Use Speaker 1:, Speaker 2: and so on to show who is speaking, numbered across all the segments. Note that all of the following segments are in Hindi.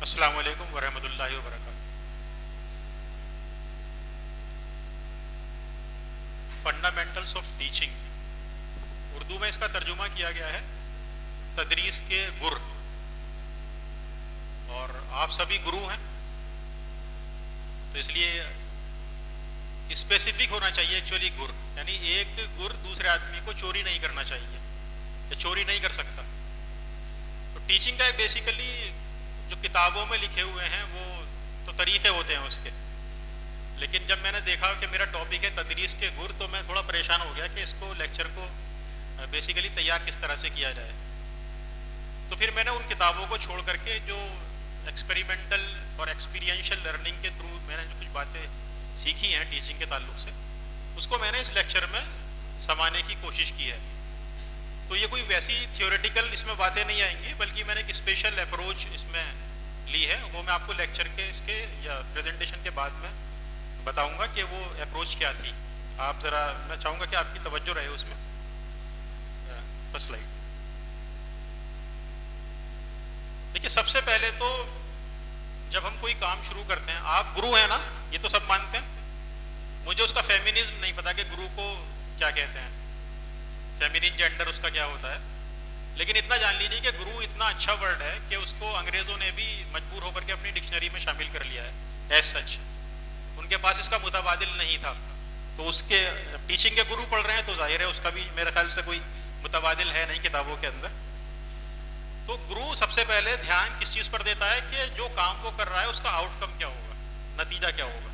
Speaker 1: अस्सलाम वालेकुम वरहमतुल्लाहि वबरकातुहू। फंडामेंटल्स ऑफ टीचिंग, उर्दू में इसका तर्जुमा किया गया है तदरीस के गुर। और आप सभी गुरु हैं, तो इसलिए स्पेसिफिक होना चाहिए एक्चुअली गुर, यानी एक गुर दूसरे आदमी को चोरी नहीं करना चाहिए या चोरी नहीं कर सकता। तो टीचिंग का बेसिकली जो किताबों में लिखे हुए हैं वो तो तरीक़े होते हैं उसके, लेकिन जब मैंने देखा कि मेरा टॉपिक है तदरीस के गुर, तो मैं थोड़ा परेशान हो गया कि इसको लेक्चर को बेसिकली तैयार किस तरह से किया जाए। तो फिर मैंने उन किताबों को छोड़ करके जो एक्सपेरिमेंटल और एक्सपीरियंशियल लर्निंग के थ्रू मैंने जो कुछ बातें सीखी हैं टीचिंग के ताल्लुक से, उसको मैंने इस लेक्चर में समाने की कोशिश की है। तो ये कोई वैसी थियोरेटिकल इसमें बातें नहीं आएंगी, बल्कि मैंने एक स्पेशल अप्रोच इसमें ली है। वो मैं आपको लेक्चर के इसके या प्रेजेंटेशन के बाद में बताऊंगा कि वो अप्रोच क्या थी। आप ज़रा, मैं चाहूँगा कि आपकी तवज्जो रहे उसमें। फर्स्ट स्लाइड देखिए। सबसे पहले तो जब हम कोई काम शुरू करते हैं, आप गुरु हैं ना, ये तो सब मानते हैं। मुझे उसका फेमिनिज्म नहीं पता कि गुरु को क्या कहते हैं, फेमिनिन जेंडर उसका क्या होता है, लेकिन इतना जान लीजिए कि गुरु इतना अच्छा वर्ड है कि उसको अंग्रेज़ों ने भी मजबूर होकर के अपनी डिक्शनरी में शामिल कर लिया है एज सच। उनके पास इसका मुतबादिल नहीं था, तो उसके टीचिंग के गुरु पढ़ रहे हैं तो जाहिर है उसका भी मेरे ख्याल से कोई मुतबादिल है नहीं किताबों के अंदर। तो गुरु सबसे पहले ध्यान किस चीज़ पर देता है कि जो काम वो कर रहा है उसका आउटकम क्या होगा, नतीजा क्या होगा।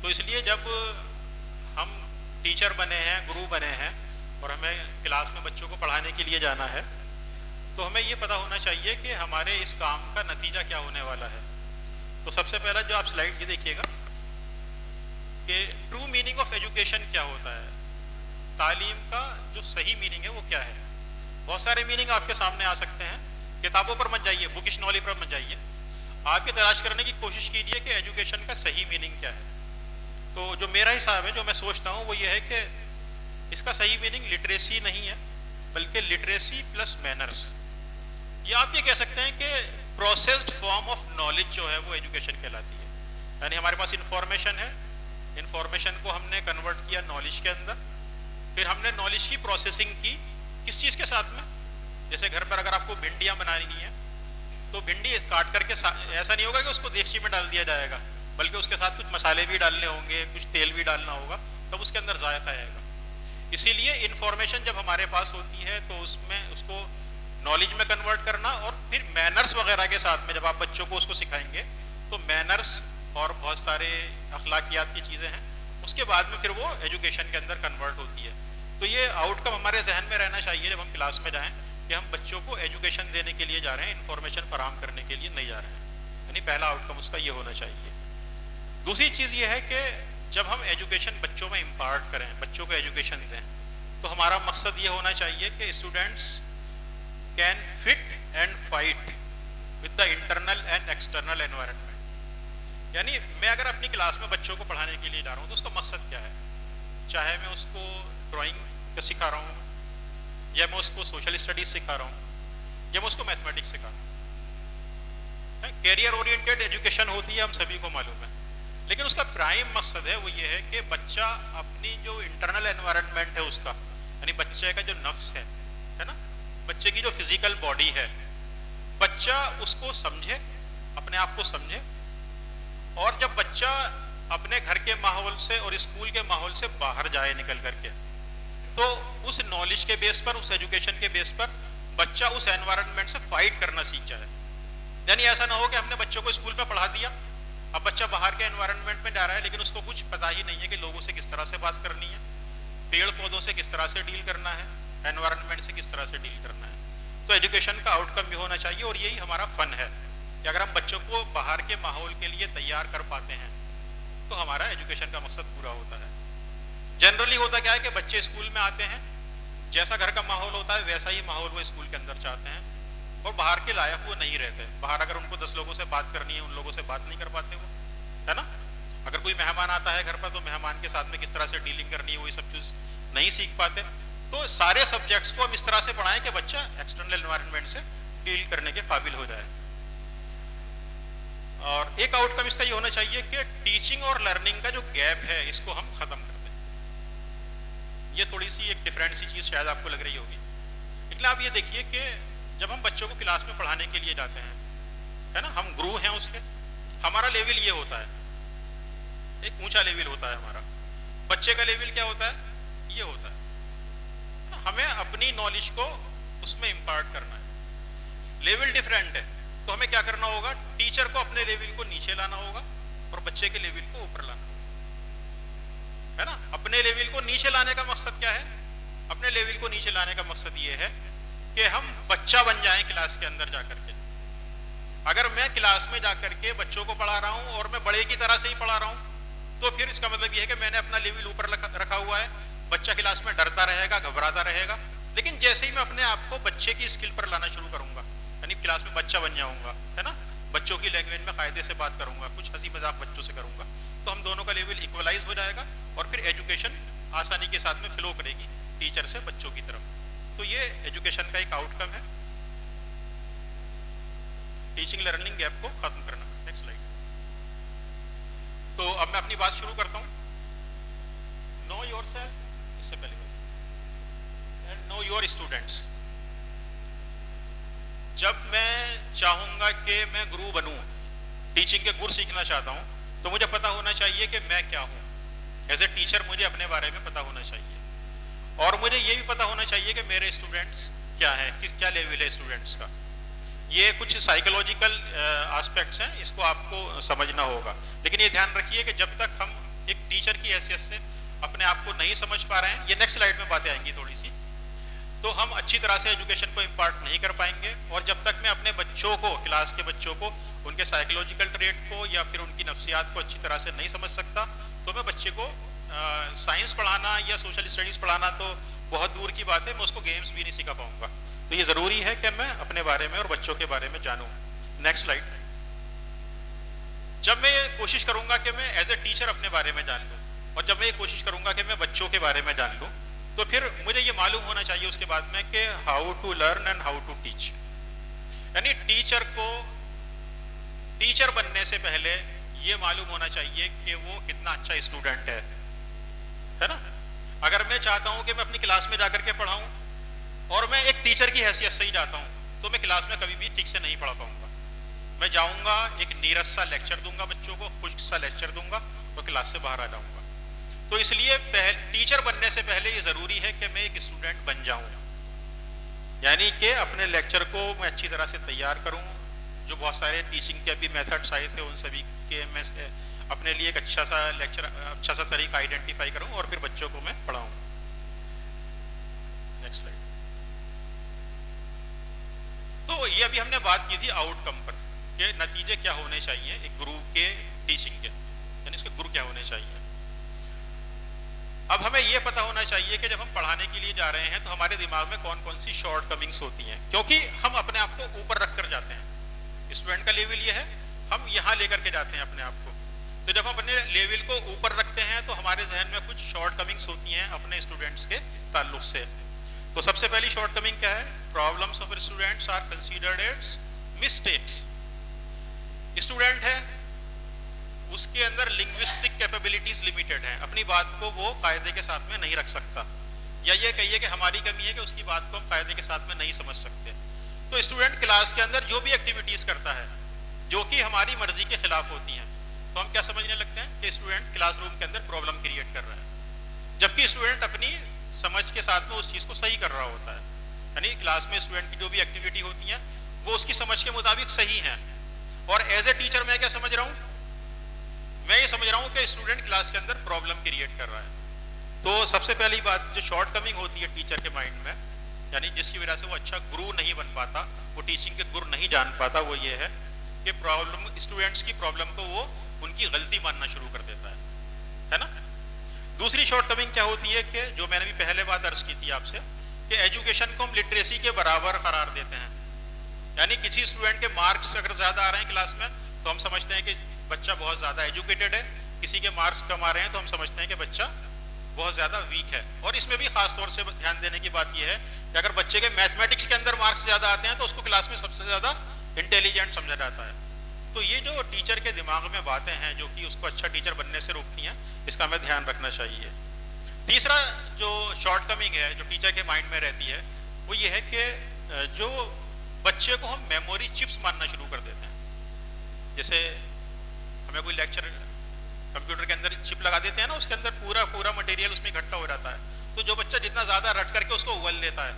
Speaker 1: तो इसलिए जब हम टीचर बने हैं, गुरु बने हैं और हमें क्लास में बच्चों को पढ़ाने के लिए जाना है, तो हमें ये पता होना चाहिए कि हमारे इस काम का नतीजा क्या होने वाला है। तो सबसे पहला जो आप स्लाइड ये देखिएगा कि ट्रू मीनिंग ऑफ एजुकेशन क्या होता है, तालीम का जो सही मीनिंग है वो क्या है। बहुत सारे मीनिंग आपके सामने आ सकते हैं, किताबों पर मत जाइए, बुकिश नॉलेज पर मत जाइए, आप ये तलाश करने की कोशिश कीजिए कि एजुकेशन का सही मीनिंग क्या है। तो जो मेरा हिसाब है, जो मैं सोचता हूँ वो ये है कि इसका सही मीनिंग लिटरेसी नहीं है, बल्कि लिटरेसी प्लस मैनर्स, या आप ये कह सकते हैं कि प्रोसेस्ड फॉर्म ऑफ नॉलेज जो है वो एजुकेशन कहलाती है। यानी हमारे पास इंफॉर्मेशन है, इंफॉर्मेशन को हमने कन्वर्ट किया नॉलेज के अंदर, फिर हमने नॉलेज की प्रोसेसिंग की किस चीज़ के साथ में। जैसे घर पर अगर आपको भिंडियाँ बनानी है तो भिंडी काट करके ऐसा नहीं होगा कि उसको देगची में डाल दिया जाएगा, बल्कि उसके साथ कुछ मसाले भी डालने होंगे, कुछ तेल भी डालना होगा, तब उसके अंदर जायका आएगा। इसीलिए इंफॉर्मेशन जब हमारे पास होती है तो उसमें उसको नॉलेज में कन्वर्ट करना, और फिर मैनर्स वगैरह के साथ में जब आप बच्चों को उसको सिखाएंगे तो मैनर्स और बहुत सारे अखलाकियात की चीज़ें हैं, उसके बाद में फिर वो एजुकेशन के अंदर कन्वर्ट होती है। तो ये आउटकम हमारे जहन में रहना चाहिए जब हम क्लास में जाएं कि हम बच्चों को एजुकेशन देने के लिए जा रहे हैं, इन्फॉर्मेशन फराहम करने के लिए नहीं जा रहे हैं। यानी पहला आउटकम उसका ये होना चाहिए। दूसरी चीज़ ये है कि जब हम एजुकेशन बच्चों में इम्पार्ट करें, बच्चों को एजुकेशन दें, तो हमारा मकसद ये होना चाहिए कि students can fit and fight with the internal and external environment. यानी मैं अगर अपनी क्लास में बच्चों को पढ़ाने के लिए जा रहा हूँ तो उसका मकसद क्या है, चाहे मैं उसको ड्राइंग का सिखा रहा हूँ, या मैं उसको सोशल स्टडीज सिखा रहा हूँ, या मैं उसको मैथमेटिक्स सिखा रहा हूँ। कैरियर ओरिएंटेड एजुकेशन होती है, हम सभी को मालूम है, लेकिन उसका प्राइम मकसद है वो ये है कि बच्चा अपनी जो इंटरनल एनवायरनमेंट है उसका, यानी बच्चे का जो नफ्स है ना, बच्चे की जो फिजिकल बॉडी है, बच्चा उसको समझे, अपने आप को समझे। और जब बच्चा अपने घर के माहौल से और स्कूल के माहौल से बाहर जाए निकल करके, तो उस नॉलेज के बेस पर, उस एजुकेशन के बेस पर बच्चा उस एनवायरनमेंट से फाइट करना सीख जाए। यानी ऐसा ना हो कि हमने बच्चों को स्कूल में पढ़ा दिया, अब बच्चा बाहर के एनवायरनमेंट में जा रहा है लेकिन उसको कुछ पता ही नहीं है कि लोगों से किस तरह से बात करनी है, पेड़ पौधों से किस तरह से डील करना है, एनवायरनमेंट से किस तरह से डील करना है। तो एजुकेशन का आउटकम भी होना चाहिए, और यही हमारा फन है कि अगर हम बच्चों को बाहर के माहौल के लिए तैयार कर पाते हैं तो हमारा एजुकेशन का मकसद पूरा होता है। जनरली होता क्या है कि बच्चे स्कूल में आते हैं, जैसा घर का माहौल होता है वैसा ही माहौल वो स्कूल के अंदर चाहते हैं, और बाहर के लायक वो नहीं रहते। बाहर अगर उनको 10 लोगों से बात करनी है, उन लोगों से बात नहीं कर पाते वो, है ना। अगर कोई मेहमान आता है घर पर तो मेहमान के साथ में किस तरह से डीलिंग करनी है वो सब चीज़ नहीं सीख पाते। तो सारे सब्जेक्ट्स को हम इस तरह से पढ़ाएं कि बच्चा एक्सटर्नल एनवायरनमेंट से डील करने के काबिल हो जाए। और एक आउटकम इसका ये होना चाहिए कि टीचिंग और लर्निंग का जो गैप है इसको हम खत्म कर दें। ये थोड़ी सी एक डिफरेंट सी चीज शायद आपको लग रही होगी, लेकिन आप ये देखिए कि जब हम बच्चों को क्लास में पढ़ाने के लिए जाते हैं, है ना, हम गुरु हैं उसके, हमारा लेवल ये होता है, एक ऊंचा लेवल होता है हमारा। बच्चे का लेवल क्या होता है, ये होता है। हमें अपनी नॉलेज को उसमें इंपार्ट करना है, लेवल डिफरेंट है, तो हमें क्या करना होगा, टीचर को अपने लेवल को नीचे लाना होगा और बच्चे के लेवल को ऊपर लाना होगा, है ना। अपने लेवल को नीचे लाने का मकसद क्या है, अपने लेवल को नीचे लाने का मकसद ये है कि हम बच्चा बन जाएं क्लास के अंदर जाकर के। अगर मैं क्लास में जाकर के बच्चों को पढ़ा रहा हूं और मैं बड़े की तरह से ही पढ़ा रहा हूं, तो फिर इसका मतलब यह है कि मैंने अपना लेवल ऊपर रखा हुआ है। बच्चा क्लास में डरता रहेगा, घबराता रहेगा। लेकिन जैसे ही मैं अपने आप को बच्चे की स्किल पर लाना शुरू करूंगा, यानी क्लास में बच्चा बन जाऊंगा, है ना, बच्चों की लैंग्वेज में कायदे से बात करूंगा, कुछ हंसी मजाक बच्चों से करूंगा, तो हम दोनों का लेवल इक्वलाइज हो जाएगा और फिर एजुकेशन आसानी के साथ में फ्लो करेगी टीचर से बच्चों की तरफ। तो ये एजुकेशन का एक आउटकम है, टीचिंग लर्निंग गैप को खत्म करना। Next slide. तो अब मैं अपनी बात शुरू करता हूं। नो योरसेल्फ, इससे पहले एंड नो योर स्टूडेंट्स। जब मैं चाहूंगा कि मैं गुरु बनूं, टीचिंग के गुर सीखना चाहता हूं, तो मुझे पता होना चाहिए कि मैं क्या हूं। एज ए टीचर मुझे अपने बारे में पता होना चाहिए और मुझे ये भी पता होना चाहिए कि मेरे स्टूडेंट्स क्या हैं, क्या लेवल है स्टूडेंट्स का। ये कुछ साइकोलॉजिकल एस्पेक्ट्स हैं, इसको आपको समझना होगा। लेकिन ये ध्यान रखिए कि जब तक हम एक टीचर की हैसियत से अपने आप को नहीं समझ पा रहे हैं, ये नेक्स्ट स्लाइड में बातें आएंगी थोड़ी सी, तो हम अच्छी तरह से एजुकेशन को इम्पार्ट नहीं कर पाएंगे। और जब तक मैं अपने बच्चों को, क्लास के बच्चों को, उनके साइकोलॉजिकल ट्रेट को या फिर उनकी नफ्सियात को अच्छी तरह से नहीं समझ सकता, तो मैं बच्चे को साइंस पढ़ाना या सोशल स्टडीज पढ़ाना तो बहुत दूर की बात है, मैं उसको गेम्स भी नहीं सिखा पाऊंगा। तो ये जरूरी है कि मैं अपने बारे में और बच्चों के बारे में जानूं। Next slide. जब मैं ये कोशिश करूंगा कि मैं एज ए टीचर अपने बारे में जान लूं और जब मैं ये कोशिश करूंगा कि मैं बच्चों के बारे में जान लूं, तो फिर मुझे ये मालूम होना चाहिए उसके बाद में कि how to learn and how to teach. यानी टीचर को टीचर बनने से पहले ये मालूम होना चाहिए कि वो कितना अच्छा स्टूडेंट है ना। अगर मैं चाहता हूं कि मैं अपनी क्लास में जाकर के पढ़ाऊं और मैं एक टीचर की हैसियत से ही जाता हूं, तो मैं क्लास में कभी भी ठीक से नहीं पढ़ा पाऊंगा। मैं जाऊंगा, एक नीरस सा लेक्चर दूंगा बच्चों को, खुश्क सा लेक्चर दूंगा और क्लास से बाहर आ जाऊंगा। तो इसलिए टीचर बनने से पहले ये जरूरी है कि मैं एक स्टूडेंट बन जाऊं, यानी कि अपने लेक्चर को मैं अच्छी तरह से तैयार करूं। जो बहुत सारे टीचिंग के अभी मेथड्स आए थे, उन सभी के मैं अपने लिए एक अच्छा सा लेक्चर, अच्छा सा तरीका आइडेंटिफाई करूं और फिर बच्चों को मैं पढ़ाऊं। Next slide. तो ये अभी हमने बात की थी आउटकम पर, कि नतीजे क्या होने चाहिए एक गुरु के टीचिंग के, यानी इसके गुरु क्या होने चाहिए। अब हमें यह पता होना चाहिए कि जब हम पढ़ाने के लिए जा रहे हैं तो हमारे दिमाग में कौन कौन सी शॉर्ट कमिंग्स होती हैं, क्योंकि हम अपने आप को ऊपर रख कर जाते हैं। स्टूडेंट का लेवल ये है, हम यहाँ लेकर के जाते हैं अपने आप को। तो जब हम अपने लेवल को ऊपर रखते हैं तो हमारे जहन में कुछ शॉर्ट कमिंग्स होती हैं अपने स्टूडेंट्स के ताल्लुक से। तो सबसे पहली शॉर्ट कमिंग क्या है, problems of students are considered as mistakes. Student है, उसके अंदर लिंग्विस्टिक कैपेबिलिटीज लिमिटेड हैं, अपनी बात को वो कायदे के साथ में नहीं रख सकता, या ये कहिए कि हमारी कमी है कि उसकी बात को हम कायदे के साथ में नहीं समझ सकते। तो स्टूडेंट क्लास के अंदर जो भी एक्टिविटीज करता है जो कि हमारी मर्जी के खिलाफ होती हैं, तो हम क्या समझने लगते हैं कि स्टूडेंट क्लासरूम के अंदर प्रॉब्लम क्रिएट कर रहा है, जबकि स्टूडेंट अपनी समझ के साथ में उस चीज को सही कर रहा होता है। यानी क्लास में स्टूडेंट की जो भी एक्टिविटी होती है वो उसकी समझ के मुताबिक सही है। और एज ए टीचर मैं क्या समझ रहा हूँ, मैं ये समझ रहा हूँ कि स्टूडेंट क्लास के अंदर प्रॉब्लम क्रिएट कर रहा है। तो सबसे पहली बात जो शॉर्ट कमिंग होती है टीचर के माइंड में, यानी जिसकी वजह से वो अच्छा गुरु नहीं बन पाता, वो टीचिंग के गुरु नहीं जान पाता, वो ये है कि प्रॉब्लम, स्टूडेंट्स की प्रॉब्लम को वो उनकी गलती मानना शुरू कर देता है ना। दूसरी शॉर्ट कमिंग क्या होती है कि जो मैंने भी पहले बात अर्ज की थी आपसे, कि एजुकेशन को हम लिटरेसी के बराबर करार देते हैं। यानी किसी स्टूडेंट के मार्क्स अगर ज्यादा आ रहे हैं क्लास में तो हम समझते हैं कि बच्चा बहुत ज्यादा एजुकेटेड है, किसी के मार्क्स कम आ रहे हैं तो हम समझते हैं कि बच्चा बहुत ज्यादा वीक है। और इसमें भी खास तौर से ध्यान देने की बात यह है कि अगर बच्चे के मैथमेटिक्स के अंदर मार्क्स ज्यादा आते हैं तो उसको क्लास में सबसे ज्यादा इंटेलिजेंट समझा जाता है। तो ये जो टीचर के दिमाग में बातें हैं जो कि उसको अच्छा टीचर बनने से रोकती हैं, इसका हमें ध्यान रखना चाहिए। तीसरा जो शॉर्टकमिंग है जो टीचर के माइंड में रहती है वो ये है कि जो बच्चे को हम मेमोरी चिप्स मानना शुरू कर देते हैं। जैसे हमें कोई लेक्चर कंप्यूटर के अंदर चिप लगा देते हैं ना, उसके अंदर पूरा पूरा मटेरियल उसमें इकट्ठा हो जाता है, तो जो बच्चा जितना ज़्यादा रट करके उसको उगल देता है,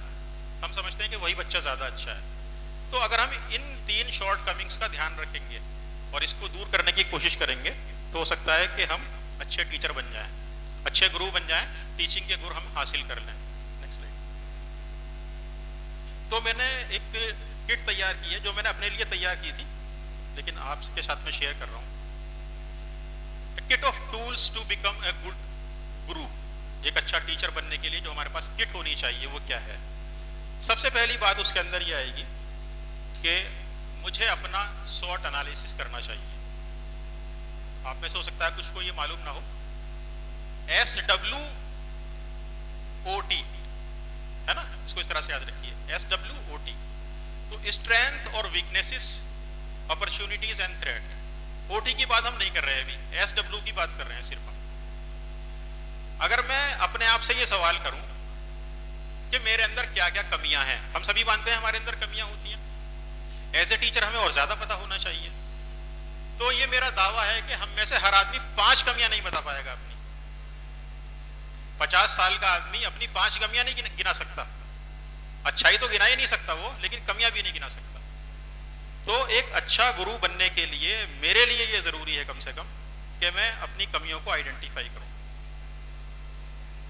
Speaker 1: हम समझते हैं कि वही बच्चा ज़्यादा अच्छा है। तो अगर हम इन 3 शॉर्टकमिंग्स का ध्यान रखेंगे और इसको दूर करने की कोशिश करेंगे तो हो सकता है कि हम अच्छे टीचर बन जाएं, अच्छे गुरु बन जाएं, टीचिंग के गुर हम हासिल कर लें। Next slide. तो मैंने एक किट तैयार की है जो मैंने अपने लिए तैयार की थी, लेकिन आपके साथ में शेयर कर रहा हूँ। Kit of tools to become a good guru, एक अच्छा टीचर बनने के लिए जो हमारे पास किट होनी चाहिए वो क्या है। सबसे पहली बात उसके अंदर ये आएगी कि मुझे अपना SWOT एनालिसिस करना चाहिए। आप में से हो सकता है कुछ को ये मालूम ना हो, SWOT है ना, इसको इस तरह से याद रखिए, SWOT। तो स्ट्रेंथ और weaknesses, opportunities and threat. OT की बात हम नहीं कर रहे हैं अभी, SW की बात कर रहे हैं सिर्फ हम। अगर मैं अपने आप से ये सवाल करूं कि मेरे अंदर क्या क्या कमियां हैं, हम सभी मानते हैं हमारे अंदर कमियां होती हैं, एज ए टीचर हमें और ज्यादा पता होना चाहिए। तो ये मेरा दावा है कि हम में से हर आदमी 5 कमियां नहीं बता पाएगा अपनी। 50 साल का आदमी अपनी 5 कमियां नहीं गिना सकता, अच्छाई तो गिना ही नहीं सकता वो, लेकिन कमियां भी नहीं गिना सकता। तो एक अच्छा गुरु बनने के लिए मेरे लिए ये जरूरी है कम से कम कि मैं अपनी कमियों को आइडेंटिफाई करूं,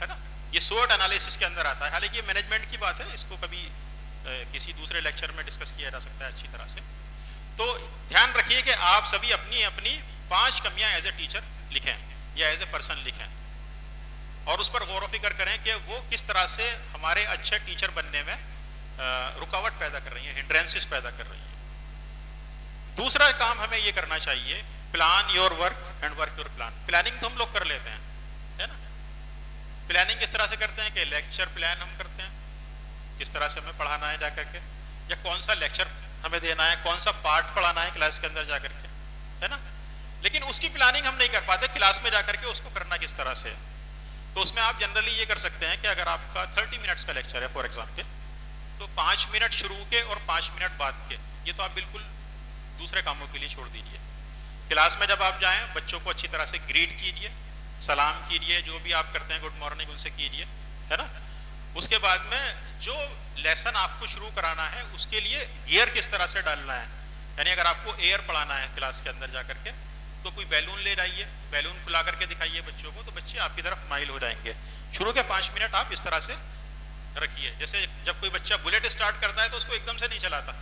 Speaker 1: है ना। ये SWOT एनालिसिस के अंदर आता है, हालांकि ये मैनेजमेंट की बात है, इसको कभी किसी दूसरे लेक्चर में डिस्कस किया जा सकता है अच्छी तरह से। तो ध्यान रखिए कि आप सभी अपनी अपनी 5 कमियां एज ए टीचर लिखें या एज ए पर्सन लिखें और उस पर गौर व फिक्र करें कि वो किस तरह से हमारे अच्छे टीचर बनने में रुकावट पैदा कर रही है, हिंड्रेंसेस पैदा कर रही है। दूसरा काम हमें ये करना चाहिए, plan your work and work your plan. Planning तो हम लोग कर लेते हैं, है ना। प्लानिंग किस तरह से करते हैं कि लेक्चर प्लान हम करते हैं, किस तरह से हमें पढ़ाना है जाकर के, या कौन सा लेक्चर हमें देना है, कौन सा पार्ट पढ़ाना है क्लास के अंदर जाकर के, है ना। लेकिन उसकी प्लानिंग हम नहीं कर पाते क्लास में जाकर के उसको करना किस तरह से। तो उसमें आप जनरली ये कर सकते हैं कि अगर आपका 30 मिनट्स का लेक्चर है फॉर एग्जाम्पल, तो 5 मिनट शुरू के और 5 मिनट बाद के, ये तो आप बिल्कुल दूसरे कामों के लिए छोड़ दीजिए। क्लास में जब आप जाएं बच्चों को अच्छी तरह से ग्रीट कीजिए, सलाम कीजिए, जो भी आप करते हैं गुड मॉर्निंग उनसे कीजिए, है ना। उसके बाद में जो लेसन आपको शुरू कराना है उसके लिए गियर किस तरह से डालना है, यानी अगर आपको एयर पढ़ाना है क्लास के अंदर जाकर के तो कोई बैलून ले जाइए, बैलून खुला करके दिखाइए बच्चों को, तो बच्चे आपकी तरफ माइल हो जाएंगे। शुरू के 5 मिनट आप इस तरह से रखिए। जैसे जब कोई बच्चा बुलेट स्टार्ट करता है तो उसको एकदम से नहीं चलाता,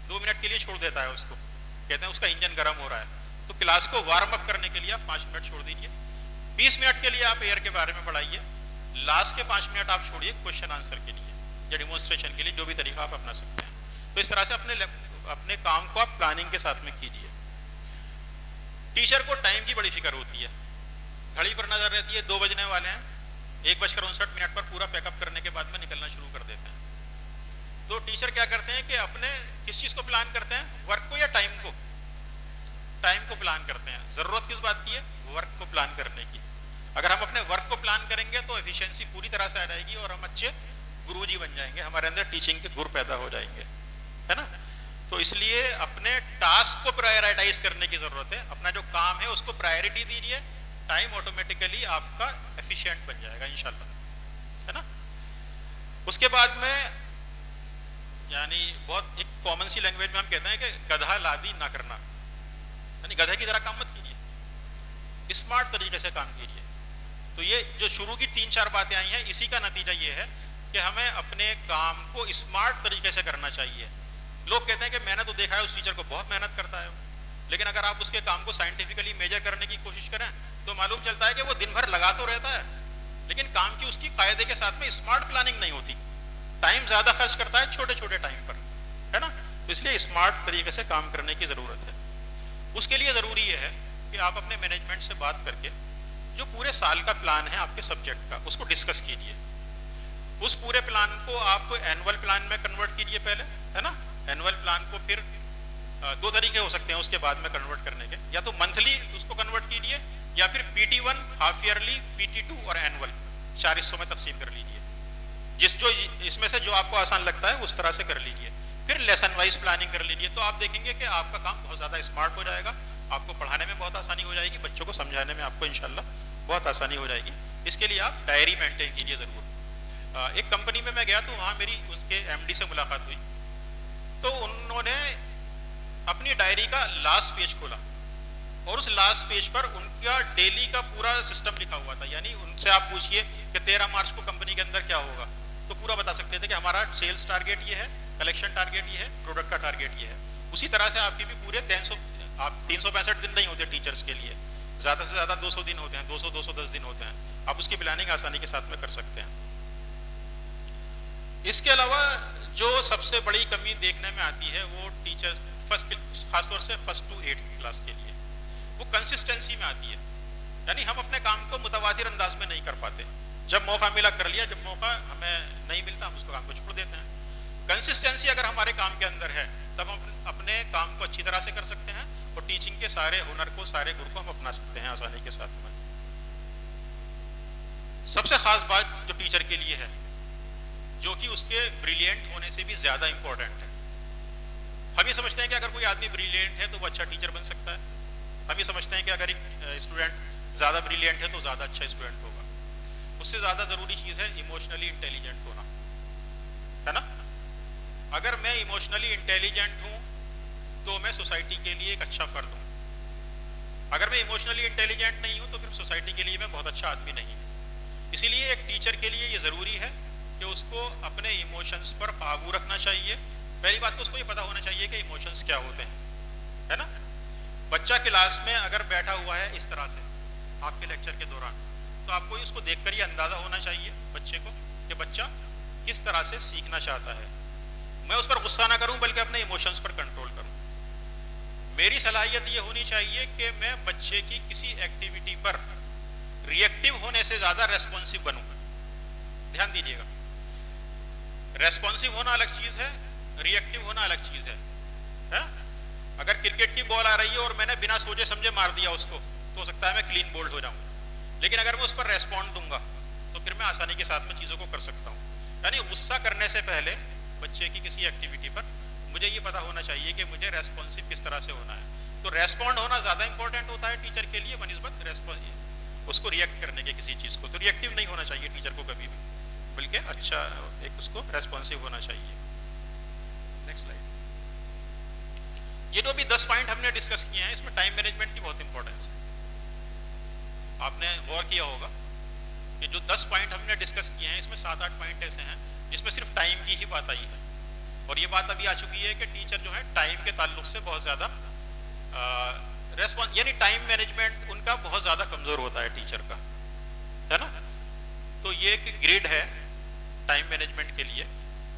Speaker 1: 2 मिनट के लिए छोड़ देता है उसको, कहते हैं उसका इंजन गर्म हो रहा है। तो क्लास को वार्म अप करने के लिए आप 5 मिनट छोड़ दीजिए। 20 मिनट के लिए आप एयर के बारे में पढ़ाइए, लास्ट के 5 मिनट आप छोड़िए क्वेश्चन आंसर के लिए या डिमॉन्स्ट्रेशन के लिए, जो भी तरीका आप अपना सकते हैं। तो इस तरह से अपने काम को आप प्लानिंग के साथ में कीजिए। टीचर को टाइम की बड़ी फिक्र होती है, घड़ी पर नजर रहती है, 2 बजने वाले हैं, 1:59 पर पूरा पैकअप करने के बाद में निकलना शुरू कर देते हैं। तो टीचर क्या करते हैं कि अपने किस चीज को प्लान करते हैं, वर्क को या टाइम को? टाइम को प्लान करते हैं। जरूरत किस बात की है? वर्क को प्लान करने की। अगर हम अपने वर्क को प्लान करेंगे तो एफिशिएंसी पूरी तरह से आ जाएगी और हम अच्छे गुरुजी बन जाएंगे, हमारे अंदर टीचिंग के गुर पैदा हो जाएंगे, है ना। तो इसलिए अपने टास्क को प्रायोरिटाइज करने की जरूरत है, अपना जो काम है उसको प्रायोरिटी दीजिए, टाइम ऑटोमेटिकली आपका एफिशिएंट बन जाएगा इंशाल्लाह, है ना। उसके बाद में यानी बहुत एक कॉमन सी लैंग्वेज में हम कहते हैं कि गधा लादी ना करना, यानी गधे की तरह काम मत कीजिए, स्मार्ट तरीके से काम कीजिए। तो ये जो शुरू की 3-4 बातें आई हैं, इसी का नतीजा ये है कि हमें अपने काम को स्मार्ट तरीके से करना चाहिए। लोग कहते हैं कि मैंने तो देखा है उस टीचर को बहुत मेहनत करता है, लेकिन अगर आप उसके काम को साइंटिफिकली मेजर करने की कोशिश करें तो मालूम चलता है कि वो दिन भर लगा तो रहता है, लेकिन काम की उसकी कायदे के साथ में स्मार्ट प्लानिंग नहीं होती, टाइम ज्यादा खर्च करता है छोटे छोटे टाइम पर, है ना। तो इसलिए स्मार्ट तरीके से काम करने की जरूरत है। उसके लिए जरूरी यह है कि आप अपने मैनेजमेंट से बात करके जो पूरे साल का प्लान है आपके सब्जेक्ट का उसको डिस्कस कीजिए। उस पूरे प्लान को आप एनुअल प्लान में कन्वर्ट कीजिए पहले, है ना। एनुअल प्लान को फिर दो तरीके हो सकते हैं उसके बाद में कन्वर्ट करने के, या तो मंथली उसको कन्वर्ट कीजिए, या फिर PT1, हाफ ईयरली, PT2 और एनुअल, 4 हिस्सों में तकसीम कर लीजिए। जो इसमें से जो आपको आसान लगता है उस तरह से कर लीजिए। फिर लेसन वाइज प्लानिंग कर लीजिए, तो आप देखेंगे कि आपका काम बहुत ज़्यादा स्मार्ट हो जाएगा, आपको पढ़ाने में बहुत आसानी हो जाएगी, बच्चों को समझाने में आपको इंशाल्लाह बहुत आसानी हो जाएगी। इसके लिए आप डायरी मेंटेन कीजिए ज़रूर। एक कंपनी में मैं गया तो वहाँ मेरी उसके MD से मुलाकात हुई, तो उन्होंने अपनी डायरी का लास्ट पेज खोला और उस लास्ट पेज पर उनका डेली का पूरा सिस्टम लिखा हुआ था। यानी उनसे आप पूछिए कि 13 मार्च को कंपनी के अंदर क्या होगा, तो पूरा बता सकते थे कि हमारा सेल्स टारगेट ये है, कलेक्शन टारगेट ये है, प्रोडक्ट का टारगेट ये है। उसी तरह से आपकी भी पूरे 365 दिन नहीं होते टीचर्स के लिए, ज़्यादा से ज़्यादा 200 दिन होते हैं, 200-210 दिन होते हैं। आप उसकी प्लानिंग आसानी के साथ में कर सकते हैं। इसके अलावा जो सबसे बड़ी कमी देखने में आती है वो टीचर्स खासतौर से 1st to 8th क्लास के लिए, वो कंसिस्टेंसी में आती है। यानी हम अपने काम को मुतवातिर अंदाज में नहीं कर पाते। जब मौका मिला कर लिया, जब मौका हमें नहीं मिलता हम उसको काम को छोड़ देते हैं। कंसिस्टेंसी अगर हमारे काम के अंदर है तब हम अपने काम को अच्छी तरह से कर सकते हैं और टीचिंग के सारे हुनर को, सारे गुर को हम अपना सकते हैं आसानी के साथ में। सबसे खास बात जो टीचर के लिए है, जो कि उसके ब्रिलियंट होने से भी ज्यादा इंपॉर्टेंट है। हम ये समझते हैं कि अगर कोई आदमी ब्रिलियंट है तो वो अच्छा टीचर बन सकता है। हम ये समझते हैं कि अगर एक स्टूडेंट ज्यादा ब्रिलियंट है तो ज्यादा अच्छा स्टूडेंट होगा। उससे ज्यादा जरूरी चीज है इमोशनली इंटेलिजेंट होना, है ना। अगर मैं इमोशनली इंटेलिजेंट हूं तो मैं सोसाइटी के लिए एक अच्छा फर्द हूं। अगर मैं इमोशनली इंटेलिजेंट नहीं हूं तो फिर सोसाइटी के लिए मैं बहुत अच्छा आदमी नहीं हूं। इसीलिए एक टीचर के लिए ये जरूरी है कि उसको अपने इमोशंस पर काबू रखना चाहिए। पहली बात तो उसको ये पता होना चाहिए कि इमोशंस क्या होते हैं, है ना। बच्चा क्लास में अगर बैठा हुआ है इस तरह से आपके लेक्चर के दौरान, तो आपको उसको देखकर ये अंदाजा होना चाहिए बच्चे को कि बच्चा किस तरह से सीखना चाहता है। मैं उस पर गुस्सा ना करूं बल्कि अपने इमोशंस पर कंट्रोल करूं। मेरी सलाहियत ये होनी चाहिए कि मैं बच्चे की किसी एक्टिविटी पर रिएक्टिव होने से ज्यादा रेस्पॉन्सिव बनूं। ध्यान दीजिएगा, रेस्पॉन्सिव होना अलग चीज है, रिएक्टिव होना अलग चीज है? अगर क्रिकेट की बॉल आ रही है और मैंने बिना सोचे समझे मार दिया उसको, तो हो सकता है मैं क्लीन बोल्ड हो जाऊं। लेकिन अगर मैं उस पर रेस्पॉन्ड दूंगा तो फिर मैं आसानी के साथ में चीजों को कर सकता हूं। यानी गुस्सा करने से पहले बच्चे की किसी एक्टिविटी पर मुझे ये पता होना चाहिए कि मुझे रेस्पॉन्सिव किस तरह से होना है। तो रेस्पॉन्ड होना ज्यादा इंपॉर्टेंट होता है टीचर के लिए बनिस्बत उसको रिएक्ट करने के किसी चीज को। तो रिएक्टिव नहीं होना चाहिए टीचर को कभी भी, बल्कि अच्छा एक उसको रेस्पॉन्सिव होना चाहिए। Next slide. ये जो भी 10 पॉइंट हमने डिस्कस किए हैं, इसमें टाइम मैनेजमेंट की बहुत इंपॉर्टेंस है। आपने गौर किया होगा कि जो 10 पॉइंट हमने डिस्कस किए हैं, इसमें 7-8 पॉइंट ऐसे हैं जिसमें सिर्फ टाइम की ही बात आई है। और ये बात अभी आ चुकी है कि टीचर जो है टाइम के ताल्लुक से बहुत ज्यादा यानी टाइम मैनेजमेंट उनका बहुत ज्यादा कमजोर होता है टीचर का, है ना। तो ये एक ग्रिड है टाइम मैनेजमेंट के लिए।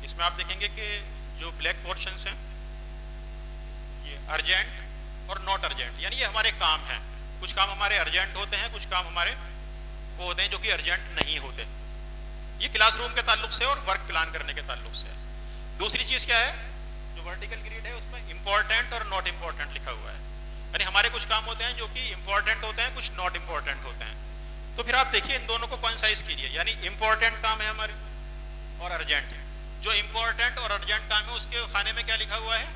Speaker 1: इसमें आप देखेंगे कि जो ब्लैक पोर्शंस हैं ये अर्जेंट और नॉट अर्जेंट, यानी ये हमारे काम हैं। कुछ काम हमारे अर्जेंट होते हैं, कुछ काम हमारे वो होते हैं जो कि अर्जेंट नहीं होते। ये क्लासरूम के ताल्लुक से और वर्क प्लान करने के ताल्लुक से। दूसरी चीज क्या है, जो वर्टिकल ग्रिड है उसमें इंपॉर्टेंट और नॉट इंपॉर्टेंट लिखा हुआ है। यानी हमारे कुछ काम होते हैं जो कि इंपॉर्टेंट होते हैं, कुछ नॉट इंपॉर्टेंट होते हैं। तो फिर आप देखिए इन दोनों को कॉन्साइज कीजिए। यानी इंपॉर्टेंट काम है हमारे और अर्जेंट है। जो इंपॉर्टेंट और अर्जेंट काम है उसके खाने में क्या लिखा हुआ है,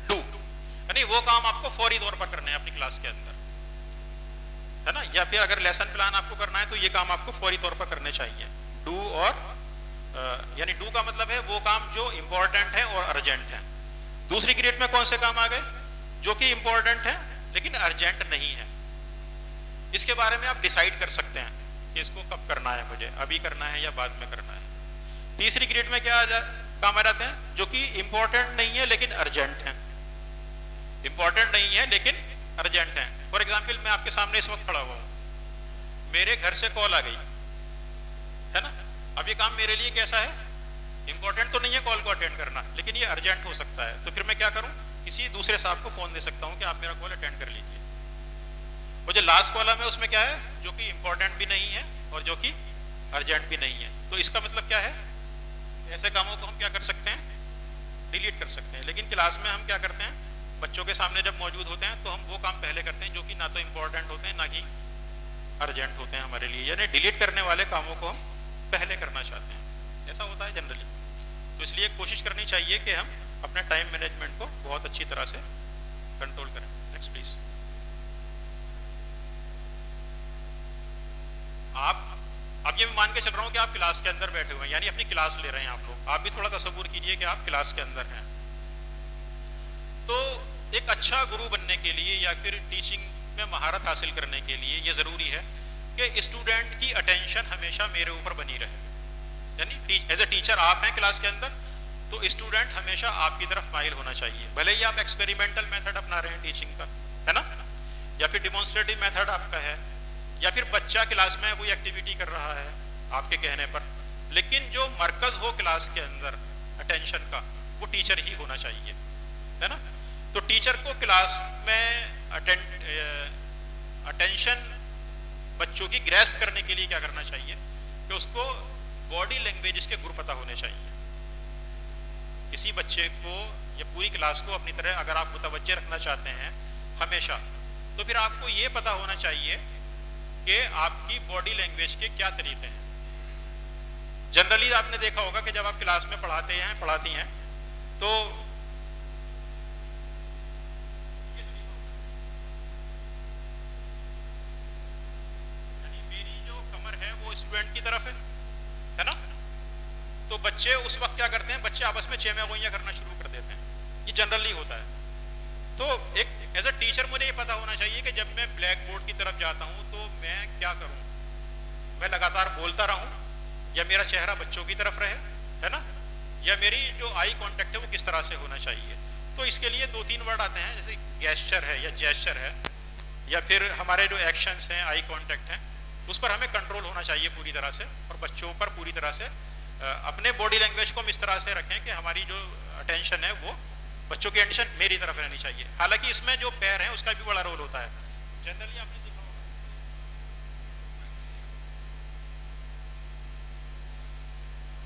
Speaker 1: डू। यानी वो काम आपको फौरी तौर पर करना है अपनी क्लास के अंदर, है ना। या फिर अगर लेसन प्लान आपको करना है तो ये काम आपको फौरी तौर पर करने चाहिए। डू और यानी डू का मतलब है वो काम जो इंपॉर्टेंट है और अर्जेंट है। दूसरी ग्रेड में कौन से काम आ गए, जो कि इंपॉर्टेंट है लेकिन अर्जेंट नहीं है। इसके बारे में आप डिसाइड कर सकते हैं कि इसको कब करना है, मुझे अभी करना है या बाद में करना है। तीसरी ग्रेड में क्या काम आ जाते हैं, जो कि इंपॉर्टेंट नहीं है लेकिन अर्जेंट है। इंपॉर्टेंट नहीं है लेकिन अर्जेंट है। फॉर एग्जाम्पल मैं आपके सामने इस वक्त खड़ा हुआ हूं, मेरे घर से कॉल आ गई, है ना। अब ये काम मेरे लिए कैसा है, इंपॉर्टेंट तो नहीं है कॉल को अटेंड करना, लेकिन ये अर्जेंट हो सकता है। तो फिर मैं क्या करूं, किसी दूसरे साहब को फोन दे सकता हूं कि आप मेरा कॉल अटेंड कर लीजिए। और जो लास्ट कॉलम है उसमें क्या है, जो कि इंपॉर्टेंट भी नहीं है और जो कि अर्जेंट भी नहीं है। तो इसका मतलब क्या है, ऐसे कामों को हम क्या कर सकते हैं, डिलीट कर सकते हैं। लेकिन क्लास में हम क्या करते हैं, बच्चों के सामने जब मौजूद होते हैं तो हम वो काम पहले करते हैं जो कि ना तो इम्पोर्टेंट होते हैं ना कि अर्जेंट होते हैं हमारे लिए, यानी डिलीट करने वाले कामों को हम पहले करना चाहते हैं। ऐसा होता है जनरली। तो इसलिए कोशिश करनी चाहिए कि हम अपने टाइम मैनेजमेंट को बहुत अच्छी तरह से कंट्रोल करें। Next please. आप अब ये मैं मान के चल रहा हूं कि आप क्लास के अंदर बैठे हुए हैं, यानी अपनी क्लास ले रहे हैं आप लोग। आप भी थोड़ा तसव्वुर कीजिए कि आप क्लास के अंदर हैं। तो एक अच्छा गुरु बनने के लिए या फिर टीचिंग में महारत हासिल करने के लिए ये जरूरी है कि स्टूडेंट की अटेंशन हमेशा मेरे ऊपर बनी रहे। यानी एज ए टीचर आप हैं क्लास के अंदर, तो स्टूडेंट हमेशा आपकी तरफ माइल होना चाहिए। भले ही आप एक्सपेरिमेंटल मेथड अपना रहे हैं टीचिंग का, है ना, या फिर डिमॉन्स्ट्रेटिव मेथड आपका है, या फिर बच्चा क्लास में कोई एक्टिविटी कर रहा है आपके कहने पर, लेकिन जो मरकज हो क्लास के अंदर अटेंशन का, वो टीचर ही होना चाहिए, है ना। तो टीचर को क्लास में अटेंशन बच्चों की ग्रैस्प करने के लिए क्या करना चाहिए कि उसको बॉडी लैंग्वेज के गुर पता होने चाहिए। किसी बच्चे को या पूरी क्लास को अपनी तरह अगर आप मुतवज्जे रखना चाहते हैं हमेशा, तो फिर आपको ये पता होना चाहिए कि आपकी बॉडी लैंग्वेज के क्या तरीके हैं। जनरली आपने देखा होगा कि जब आप क्लास में पढ़ाती हैं तो मेरी जो कमर है वो स्टूडेंट की तरफ है ना। तो बच्चे उस वक्त क्या करते हैं, बच्चे आपस में चेमे गोइयां करना शुरू कर देते हैं। ये जनरली होता है। तो एक एज अ टीचर मुझे ये पता होना चाहिए कि जब मैं ब्लैक बोर्ड की तरफ जाता हूं तो मैं क्या करूं, मैं लगातार बोलता रहूं या मेरा चेहरा बच्चों की तरफ रहे, है ना, या मेरी जो आई कांटेक्ट है वो किस तरह से होना चाहिए। तो इसके लिए 2-3 वर्ड आते हैं, जैसे गेस्चर है या जेस्चर है, या फिर हमारे जो एक्शंस हैं, आई कांटेक्ट हैं, उस पर हमें कंट्रोल होना चाहिए पूरी तरह से, और बच्चों पर पूरी तरह से अपने बॉडी लैंग्वेज को हम इस तरह से रखें कि हमारी जो अटेंशन है वो बच्चों की अटेंशन मेरी तरफ रहनी चाहिए। हालांकि इसमें जो पैर है उसका भी बड़ा रोल होता है। जनरली आपने देखा होगा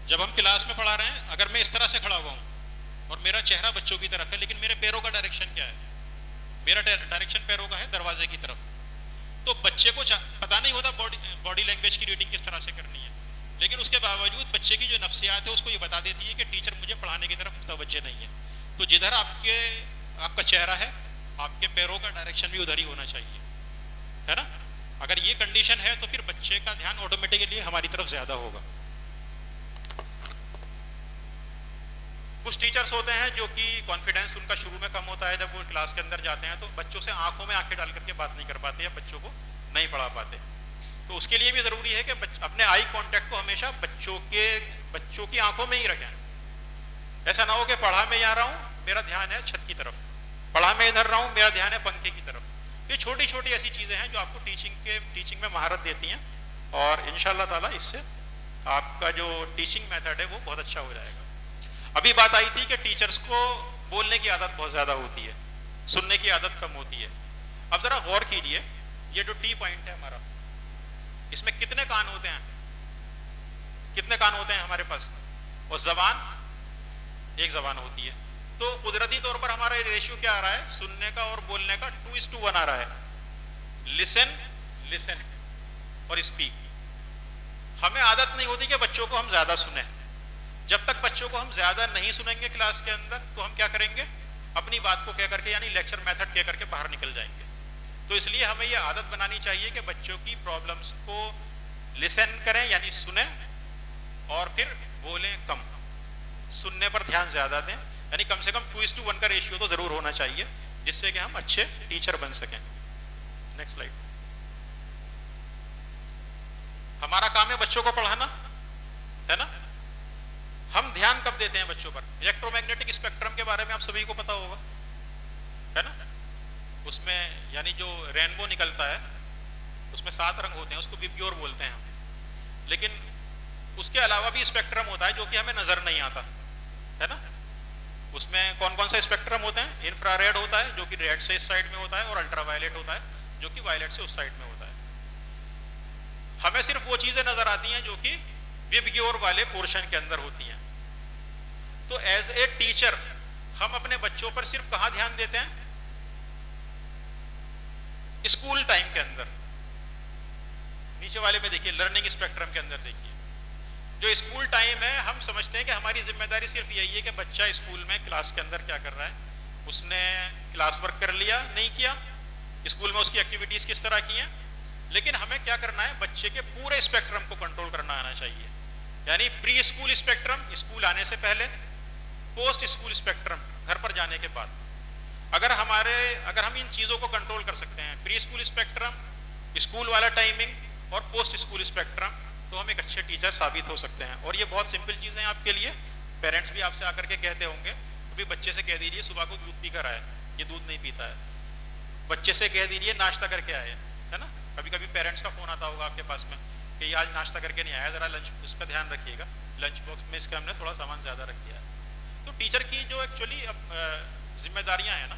Speaker 1: जब हम क्लास में पढ़ा रहे हैं, अगर मैं इस तरह से खड़ा हुआ हूं और मेरा चेहरा बच्चों की तरफ है, लेकिन मेरे पैरों का डायरेक्शन क्या है, मेरा डायरेक्शन पैरों का है दरवाजे की तरफ, तो बच्चे को पता नहीं होता बॉडी लैंग्वेज की रीडिंग किस तरह से करनी है। लेकिन उसके बावजूद बच्चे की जो नफ्सियात है उसको ये बता देती है कि टीचर मुझे पढ़ाने की तरफ मुतवज्जे नहीं है। तो जिधर आपका चेहरा है, आपके पैरों का डायरेक्शन भी उधर ही होना चाहिए, है ना। अगर ये कंडीशन है तो फिर बच्चे का ध्यान ऑटोमेटिकली हमारी तरफ ज्यादा होगा। कुछ टीचर्स होते हैं जो कि कॉन्फिडेंस उनका शुरू में कम होता है, जब वो क्लास के अंदर जाते हैं तो बच्चों से आंखों में आंखें डाल करके बात नहीं कर पाते या बच्चों को नहीं पढ़ा पाते। तो उसके लिए भी जरूरी है कि अपने आई कांटेक्ट को हमेशा बच्चों की आंखों में ही रखें। ऐसा ना हो कि पढ़ा मैं यहाँ रहा हूँ, मेरा ध्यान है छत की तरफ, पढ़ा मैं इधर रहा हूँ, मेरा ध्यान है पंखे की तरफ। ये छोटी छोटी ऐसी चीजें हैं जो आपको टीचिंग में महारत देती हैं, और इंशाअल्लाह ताला इससे आपका जो टीचिंग मेथड है वो बहुत अच्छा हो जाएगा। अभी बात आई थी कि टीचर्स को बोलने की आदत बहुत ज्यादा होती है, सुनने की आदत कम होती है। अब जरा गौर कीजिए, ये जो टी पॉइंट है हमारा, इसमें कितने कान होते हैं, कितने कान होते हैं हमारे पास, और जबान एक जबान होती है। तो कुदरती तौर पर हमारा रेशियो क्या आ रहा है, सुनने का और बोलने का 2:1 आ रहा है। लिसन और स्पीक। हमें आदत नहीं होती कि बच्चों को हम ज्यादा सुने। जब तक बच्चों को हम ज्यादा नहीं सुनेंगे क्लास के अंदर, तो हम क्या करेंगे, अपनी बात को कह करके, यानी लेक्चर मेथड कह करके बाहर निकल जाएंगे। तो इसलिए हमें ये आदत बनानी चाहिए कि बच्चों की प्रॉब्लम्स को लिसन करें, यानी सुने, और फिर बोलें कम, सुनने पर ध्यान ज्यादा दें। यानी कम से कम 2:1 का रेशियो तो जरूर होना चाहिए, जिससे कि हम अच्छे टीचर बन सकें। Next slide. हमारा काम है बच्चों को पढ़ाना, है ना। हम ध्यान कब देते हैं बच्चों पर, इलेक्ट्रोमैग्नेटिक स्पेक्ट्रम के बारे में आप सभी को पता होगा, है ना। उसमें यानी जो रेनबो निकलता है उसमें 7 रंग होते हैं, उसको विबग्योर बोलते हैं हम। लेकिन उसके अलावा भी स्पेक्ट्रम होता है जो कि हमें नजर नहीं आता, है ना। उसमें कौन कौन सा स्पेक्ट्रम होते हैं, इंफ्रारेड होता है जो कि रेड से इस साइड में होता है, और अल्ट्रावायलेट होता है जो कि वायलेट से उस साइड में होता है। हमें सिर्फ वो चीजें नजर आती हैं जो कि विबग्योर वाले पोर्शन के अंदर होती हैं। तो एज ए टीचर हम अपने बच्चों पर सिर्फ कहां ध्यान देते हैं? स्कूल टाइम के अंदर। नीचे वाले में देखिए, लर्निंग स्पेक्ट्रम के अंदर देखिए, जो स्कूल टाइम है, हम समझते हैं कि हमारी जिम्मेदारी सिर्फ यही है कि बच्चा स्कूल में क्लास के अंदर क्या कर रहा है, उसने क्लास वर्क कर लिया नहीं किया, स्कूल में उसकी एक्टिविटीज किस तरह की हैं। लेकिन हमें क्या करना है, बच्चे के पूरे स्पेक्ट्रम को कंट्रोल करना आना चाहिए। यानी प्री स्कूल स्पेक्ट्रम, स्कूल आने से पहले, पोस्ट स्कूल स्पेक्ट्रम, घर पर जाने के बाद। अगर हम इन चीजों को कंट्रोल कर सकते हैं, प्री स्कूल स्पेक्ट्रम, स्कूल वाला टाइमिंग और पोस्ट स्कूल स्पेक्ट्रम, तो हम एक अच्छे टीचर साबित हो सकते हैं। और ये बहुत सिंपल चीजें हैं आपके लिए। पेरेंट्स भी आपसे आकर के कहते होंगे, अभी बच्चे से कह दीजिए सुबह को दूध पीकर आए, ये दूध नहीं पीता है। बच्चे से कह दीजिए नाश्ता करके आए, है ना। कभी कभी पेरेंट्स का फोन आता होगा आपके पास में कि ये आज नाश्ता करके नहीं आया, जरा लंच उस पर ध्यान रखिएगा, लंच बॉक्स में इसका हमने थोड़ा सामान ज्यादा रख दिया है। तो टीचर की जो एक्चुअली जिम्मेदारियां हैं ना,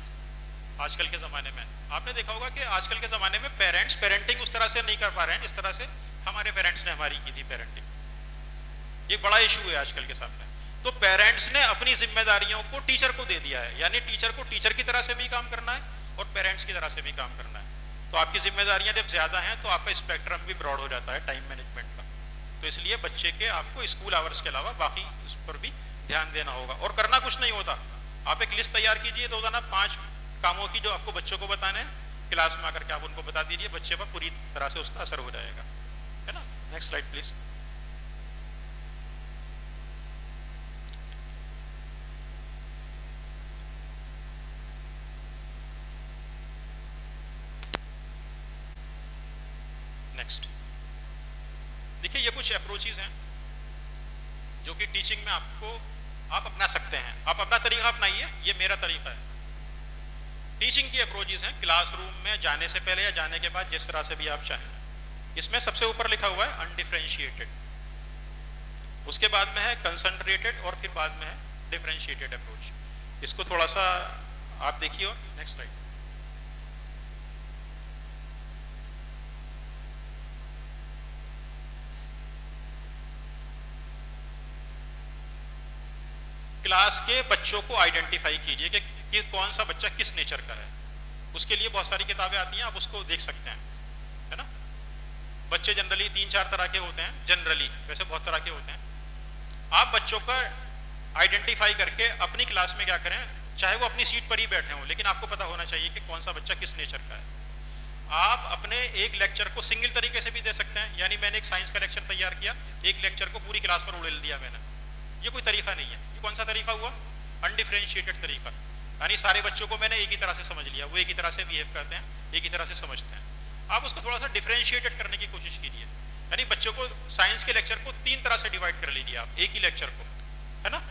Speaker 1: आजकल के ज़माने में आपने देखा होगा कि आजकल के ज़माने में पेरेंट्स पेरेंटिंग उस तरह से नहीं कर पा रहे हैं जिस तरह से हमारे पेरेंट्स ने हमारी की थी पेरेंटिंग। ये बड़ा इशू है आजकल के सामने। तो पेरेंट्स ने अपनी जिम्मेदारियों को टीचर को दे दिया है, यानी टीचर को टीचर की तरह से भी काम करना है और पेरेंट्स की तरह से भी काम करना है। तो आपकी जिम्मेदारियां जब ज़्यादा हैं तो आपका स्पेक्ट्रम भी ब्रॉड हो जाता है टाइम मैनेजमेंट का। तो इसलिए बच्चे के आपको स्कूल आवर्स के अलावा बाकी उस पर भी ध्यान देना होगा। और करना कुछ नहीं होता, आप एक लिस्ट तैयार कीजिए रोजाना 5 कामों की जो आपको बच्चों को बताने हैं, क्लास में आकर के आप उनको बता दीजिए, बच्चे पर पूरी तरह से उसका असर हो जाएगा, है ना। Next slide please. नेक्स्ट देखिए, ये कुछ अप्रोचेस हैं जो कि टीचिंग में आप अपना सकते हैं। आप अपना तरीका अपनाइए, ये मेरा तरीका है। टीचिंग की अप्रोचेस हैं क्लासरूम में जाने से पहले या जाने के बाद, जिस तरह से भी आप चाहें। इसमें सबसे ऊपर लिखा हुआ है अनडिफरेंशिएटेड, उसके बाद में है कंसंट्रेटेड और फिर बाद में है डिफरेंशिएटेड अप्रोच। इसको थोड़ा सा आप देखिए। और नेक्स्ट स्लाइड। क्लास के बच्चों को आइडेंटिफाई कीजिए कि कौन सा बच्चा किस नेचर का है। उसके लिए बहुत सारी किताबें आती हैं, आप उसको देख सकते हैं, है ना। बच्चे जनरली 3-4 तरह के होते हैं, जनरली वैसे बहुत तरह के होते हैं। आप बच्चों का आइडेंटिफाई करके अपनी क्लास में क्या करें, चाहे वो अपनी सीट पर ही बैठे हों, लेकिन आपको पता होना चाहिए कि कौन सा बच्चा किस नेचर का है। आप अपने एक लेक्चर को सिंगल तरीके से भी दे सकते हैं, यानी मैंने एक साइंस का लेक्चर तैयार किया, एक लेक्चर को पूरी क्लास पर उड़ेल दिया मैंने, ये कोई तरीका नहीं है। ये कौन सा तरीका हुआ? अनडिफरेंशिएटेड तरीका। यानी सारे बच्चों को मैंने एक ही तरह से समझ लिया, वो एक ही तरह से बिहेव करते हैं, एक ही तरह से समझते हैं। आप उसको थोड़ा सा डिफरेंशिएटेड करने की कोशिश कीजिए, यानी बच्चों को साइंस के लेक्चर को 3 तरह से डिवाइड कर लीजिए आप, एक ही लेक्चर को, है ना।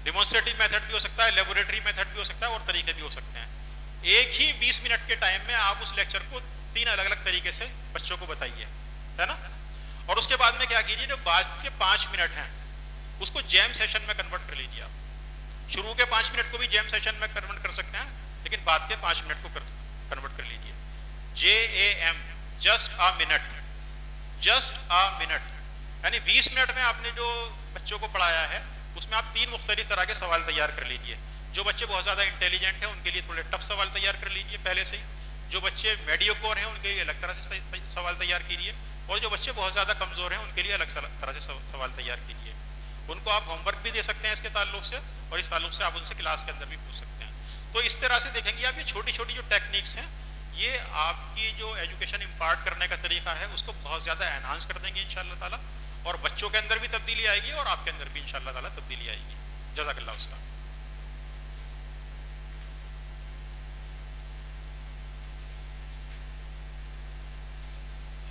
Speaker 1: डिमॉन्स्ट्रेटिव मेथड भी हो सकता है, लेबोरेटरी मेथड भी हो सकता है और तरीके भी हो सकते हैं। एक ही 20 मिनट के टाइम में आप उस लेक्चर को 3 अलग अलग तरीके से बच्चों को बताइए, है ना। और उसके बाद में क्या कीजिए, जो बाद के 5 मिनट हैं उसको जैम सेशन में कन्वर्ट कर लीजिए आप। शुरू के 5 मिनट को भी जैम सेशन में कन्वर्ट कर सकते हैं, लेकिन बाद के 5 मिनट को कन्वर्ट कर लीजिए। JAM, just a minute, just a minute. यानी 20 मिनट में आपने जो बच्चों को पढ़ाया है उसमें आप 3 मुख्तलिफ तरह के सवाल तैयार कर लीजिए। जो बच्चे बहुत ज़्यादा इंटेलिजेंट हैं उनके लिए थोड़े टफ सवाल तैयार कर लीजिए पहले से ही, जो बच्चे मेडियोकोर हैं उनके लिए अलग तरह से सवाल तैयार कीजिए, और जो बच्चे बहुत ज़्यादा कमज़ोर हैं उनके लिए अलग तरह से सवाल तैयार कीजिए। उनको आप होमवर्क भी दे सकते हैं इसके ताल्लुक से, और इस ताल्लुक से आप उनसे क्लास के अंदर भी पूछ सकते हैं। तो इस तरह से देखेंगे आप, ये छोटी छोटी जो टेक्निक्स हैं ये आपकी जो एजुकेशन इम्पार्ट करने का तरीका है उसको बहुत ज़्यादा एनहांस कर देंगे इंशाअल्लाह ताला, और बच्चों के अंदर भी तब्दीली आएगी और आपके अंदर भी इंशाअल्लाह ताला तब्दीली आएगी। जज़ाकल्लाह उस्ताद।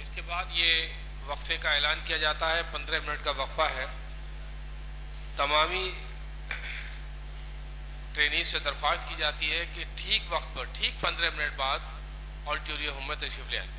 Speaker 2: इसके बाद ये वक्फे का ऐलान किया जाता है, 15 मिनट का वक्फा है। तमामी ट्रेनीज से दरख्वास्त की जाती है कि ठीक वक्त पर, ठीक 15 मिनट बाद ऑडिटोरियम में तशरीफ ले आए।